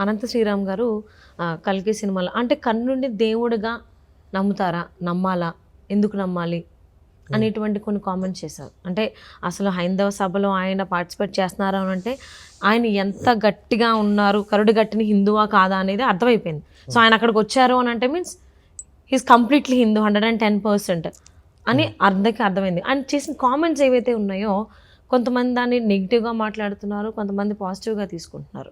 అనంత శ్రీరామ్ గారు కల్కి సినిమాలో అంటే కర్ణుడిని దేవుడిగా నమ్ముతారా, నమ్మాలా, ఎందుకు నమ్మాలి అనేటువంటి కొన్ని కామెంట్స్ చేశారు. అంటే అసలు హైందవ సభలో ఆయన పార్టిసిపేట్ చేస్తున్నారా అని అంటే ఆయన ఎంత గట్టిగా ఉన్నారు, కరుడు గట్టిన హిందువా కాదా అనేది అర్థమైపోయింది. సో ఆయన అక్కడికి వచ్చారు అని అంటే మీన్స్ హీస్ కంప్లీట్లీ హిందూ 110% అని అర్థమైంది. ఆయన చేసిన కామెంట్స్ ఏవైతే ఉన్నాయో కొంతమంది దాన్ని నెగిటివ్గా మాట్లాడుతున్నారు, కొంతమంది పాజిటివ్గా తీసుకుంటున్నారు.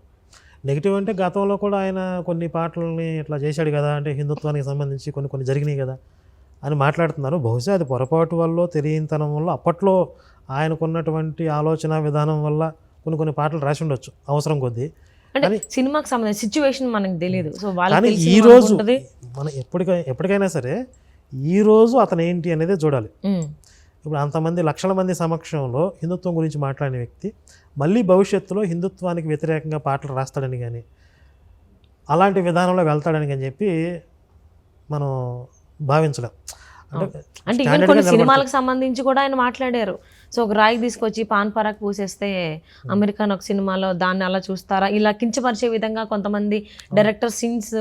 నెగిటివ్ అంటే గతంలో కూడా ఆయన కొన్ని పాటలని ఇట్లా చేశాడు కదా, అంటే హిందుత్వానికి సంబంధించి కొన్ని జరిగినాయి కదా అని మాట్లాడుతున్నారు. బహుశా అది పొరపాటు వల్ల, తెలియనితనం వల్ల, అప్పట్లో ఆయనకున్నటువంటి ఆలోచన విధానం వల్ల కొన్ని పాటలు రాసి ఉండొచ్చు అవసరం కొద్దీ. అంటే సినిమాకి సంబంధించిన సిచ్యువేషన్ మనకు తెలియదు. సో కానీ ఈరోజు మనం ఎప్పటికైనా సరే ఈరోజు అతను ఏంటి అనేది చూడాలి. ఇప్పుడు అంతమంది లక్షల మంది సమక్షంలో హిందుత్వం గురించి మాట్లాడిన వ్యక్తి మళ్ళీ భవిష్యత్తులో హిందుత్వానికి వ్యతిరేకంగా పాటలు రాస్తాడని కానీ అలాంటి విధానంలో వెళ్తాడని కానీ చెప్పి మనం భావించలేం. అంటే ఈవెన్ కొన్ని సినిమాలకు సంబంధించి కూడా ఆయన మాట్లాడారు. సో ఒక రాయి తీసుకొచ్చి పాన్ పరాక్ పూసేస్తే అమెరికన్ ఒక సినిమాలో దాన్ని అలా చూస్తారా, ఇలా కించపరిచే విధంగా కొంతమంది డైరెక్టర్ సీన్స్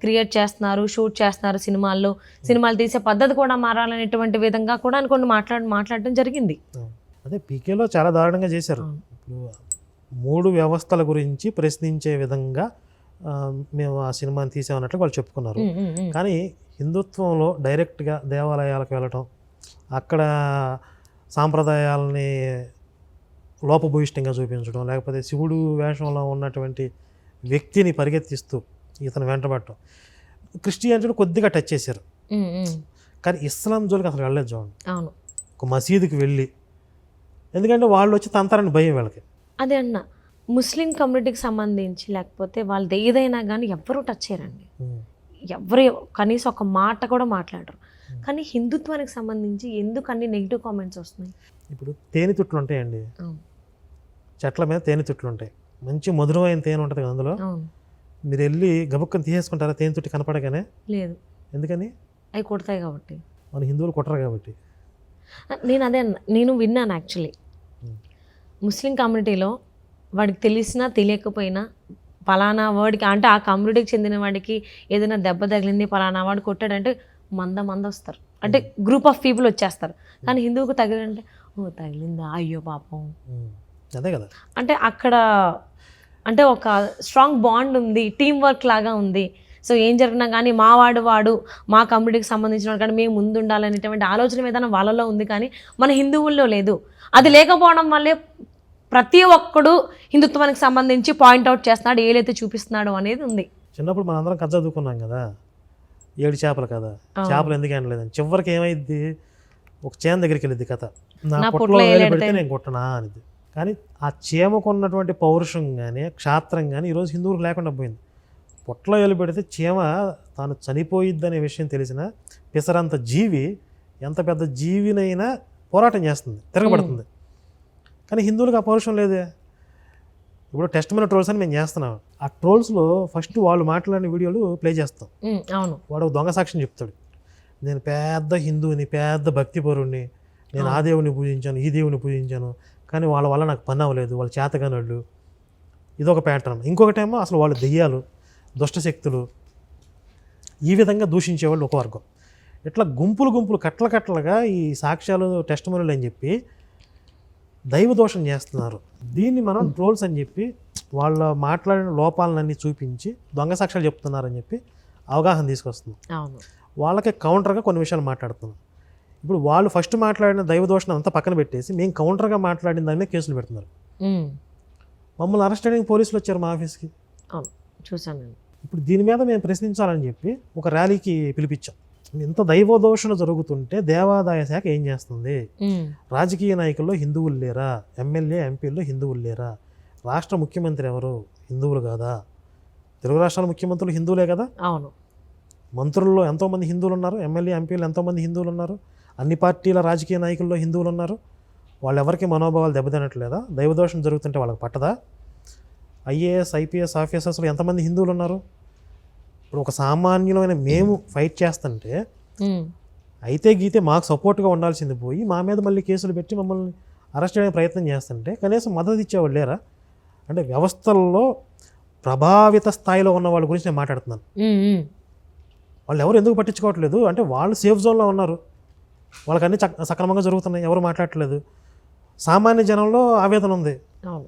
క్రియేట్ చేస్తున్నారు, షూట్ చేస్తున్నారు సినిమాలు తీసే పద్ధతి కూడా మారాలనేటువంటి విధంగా కూడా ఆయన కొన్ని మాట్లాడడం జరిగింది. అదే పీకేలో చాలా దారుణంగా చేశారు. ఇప్పుడు 3 వ్యవస్థల గురించి ప్రశ్నించే విధంగా మేము ఆ సినిమాని తీసామన్నట్లు వాళ్ళు చెప్పుకున్నారు. కానీ హిందుత్వంలో డైరెక్ట్గా దేవాలయాలకు వెళ్ళటం, అక్కడ సాంప్రదాయాలని లోపభూయిష్టంగా చూపించడం, లేకపోతే శివుడు వేషంలో ఉన్నటువంటి వ్యక్తిని పరిగెత్తిస్తూ ఇతను వెంటబడటం, క్రిస్టియానిటీని కొద్దిగా టచ్ చేశారు. కానీ ఇస్లాం జోలికి అసలు వెళ్ళలేదు చూడండి. ఒక మసీదుకి వెళ్ళి, ఎందుకంటే వాళ్ళు వచ్చి తంతారని భయం వీళ్ళకి. అదే అన్న ముస్లిం కమ్యూనిటీకి సంబంధించి లేకపోతే వాళ్ళది ఏదైనా కానీ ఎవ్వరూ టచ్ చేయరండి, ఎవరు కనీసం ఒక మాట కూడా మాట్లాడరు. కానీ హిందుత్వానికి సంబంధించి ఎందుకు అన్ని నెగిటివ్ కామెంట్స్ వస్తున్నాయి? ఇప్పుడు తేనె తుట్లు ఉంటాయండి, చెట్ల మీద తేనె తుట్లు ఉంటాయి, మంచి మధురమైన తేనె ఉంటుంది కదా అందులో. మీరు వెళ్ళి గబుక్కని తీసేసుకుంటారా తేనె తుట్టి కనపడగానే? లేదు. ఎందుకని? అవి కొడతాయి కాబట్టి. మన హిందువులు కొట్టరు కాబట్టి. నేను విన్నాను యాక్చువల్లీ, ముస్లిం కమ్యూనిటీలో వాడికి తెలిసినా తెలియకపోయినా పలానా వాడికి అంటే ఆ కమ్యూనిటీకి చెందిన వాడికి ఏదైనా దెబ్బ తగిలింది, పలానా వాడు కొట్టాడంటే మంద వస్తారు, అంటే గ్రూప్ ఆఫ్ పీపుల్ వచ్చేస్తారు. కానీ హిందువుకు తగిలిందంటే ఓ తగిలిందా, అయ్యో పాపం, అదే కదా. అంటే అక్కడ అంటే ఒక స్ట్రాంగ్ బాండ్ ఉంది, టీం వర్క్ లాగా ఉంది. సో ఏం జరిగినా కానీ వాడు మా కమ్యూనిటీకి సంబంధించిన కానీ మేము ముందు ఉండాలనేటువంటి ఆలోచన విధానం వాళ్ళలో ఉంది, కానీ మన హిందువుల్లో లేదు. అది లేకపోవడం వల్లే ప్రతి ఒక్కడు హిందుత్వానికి సంబంధించి పాయింట్అవుట్ చేస్తున్నాడు, ఏలైతే చూపిస్తున్నాడు అనేది ఉంది. చిన్నప్పుడు మనందరం కథ చదువుకున్నాం కదా, 7 చేపలు కదా, చేపలు ఎందుకు అనలేదని. చివరికి ఏమైంది, ఒక చేమ దగ్గరికి వెళ్ళింది కథ, నా పొట్టలో పెడితే నేను కొట్టనా అనేది. కానీ ఆ చీమకు ఉన్నటువంటి పౌరుషం కానీ క్షాత్రం కానీ ఈరోజు హిందువులకు లేకుండా పోయింది. పొట్టలో వేలు పెడితే చీమ తాను చనిపోయిద్దనే విషయం తెలిసిన పిసరంత జీవి ఎంత పెద్ద జీవినైనా పోరాటం చేస్తుంది, తిరగబడుతుంది. కానీ హిందువులకు ఆ పౌరుషం లేదే. ఇప్పుడు టెస్ట్మెంట్ ట్రోల్స్ అని మేము చేస్తున్నాం, ఆ ట్రోల్స్లో ఫస్ట్ వాళ్ళు మాట్లాడిన వీడియోలు ప్లే చేస్తాం. అవును, వాడు దొంగ సాక్ష్యం చెప్తాడు, నేను పెద్ద హిందువుని, పెద్ద భక్తిపరుణ్ణి, నేను ఆ దేవుని పూజించాను, ఈ దేవుని పూజించాను, కానీ వాళ్ళ వల్ల నాకు పని అవ్వలేదు, వాళ్ళు చేతగానోళ్ళు. ఇదొక ప్యాటర్న్. ఇంకొకటేమో అసలు వాళ్ళు దెయ్యాలు, దుష్టశక్తులు, ఈ విధంగా దూషించేవాళ్ళు ఒక వర్గం. ఇట్లా గుంపులు కట్టలుగా ఈ సాక్ష్యాలు టెస్టిమోనీలు అని చెప్పి దైవదోషం చేస్తున్నారు. దీన్ని మనం ట్రోల్స్ అని చెప్పి వాళ్ళ మాట్లాడిన లోపాలన్నీ చూపించి దొంగ సాక్ష్యాలు చెప్తున్నారని చెప్పి అవగాహన తీసుకొస్తుంది. వాళ్ళకి కౌంటర్గా కొన్ని విషయాలు మాట్లాడుతున్నాం. ఇప్పుడు వాళ్ళు ఫస్ట్ మాట్లాడిన దైవదోషం అంతా పక్కన పెట్టేసి మేము కౌంటర్గా మాట్లాడిన దాని మీద కేసులు పెడుతున్నారు. మమ్మల్ని అరెస్ట్ చేయడానికి పోలీసులు వచ్చారు మా ఆఫీస్కి, చూసాను. ఇప్పుడు దీని మీద మేము ప్రశ్నించాలని చెప్పి ఒక ర్యాలీకి పిలిపించాం. ఇంత దైవదోషణ జరుగుతుంటే దేవాదాయ శాఖ ఏం చేస్తుంది? రాజకీయ నాయకుల్లో హిందువులు లేరా? ఎమ్మెల్యే ఎంపీల్లో హిందువులు లేరా? రాష్ట్ర ముఖ్యమంత్రి ఎవరు? హిందువులు కాదా? తెలుగు రాష్ట్రాల ముఖ్యమంత్రులు హిందువులే కదా. అవును. మంత్రుల్లో ఎంతోమంది హిందువులు ఉన్నారు, ఎమ్మెల్యే ఎంపీలు ఎంతోమంది హిందువులు ఉన్నారు, అన్ని పార్టీల రాజకీయ నాయకుల్లో హిందువులు ఉన్నారు. వాళ్ళు ఎవరికి మనోభావాలు దెబ్బతినట్లేదా? దైవదోషం జరుగుతుంటే వాళ్ళకి పట్టదా? ఐఏఎస్ ఐపీఎస్ ఆఫీసర్స్లో ఎంతమంది హిందువులు ఉన్నారు? ఇప్పుడు ఒక సామాన్యులమైన మేము ఫైట్ చేస్తుంటే అయితే గీతే మాకు సపోర్ట్గా ఉండాల్సింది పోయి మా మీద మళ్ళీ కేసులు పెట్టి మమ్మల్ని అరెస్ట్ చేయడానికి ప్రయత్నం చేస్తుంటే కనీసం మద్దతు ఇచ్చేవాళ్ళు లేరా? అంటే వ్యవస్థల్లో ప్రభావిత స్థాయిలో ఉన్న వాళ్ళ గురించి నేను మాట్లాడుతున్నాను. ఉమ్, ఉమ్. వాళ్ళు ఎవరు ఎందుకు పట్టించుకోవట్లేదు అంటే వాళ్ళు సేఫ్ జోన్లో ఉన్నారు, వాళ్ళకి అన్నీ సక్రమంగా జరుగుతున్నాయి, ఎవరు మాట్లాడట్లేదు. సామాన్య జనంలో ఆవేదన ఉంది. అవును.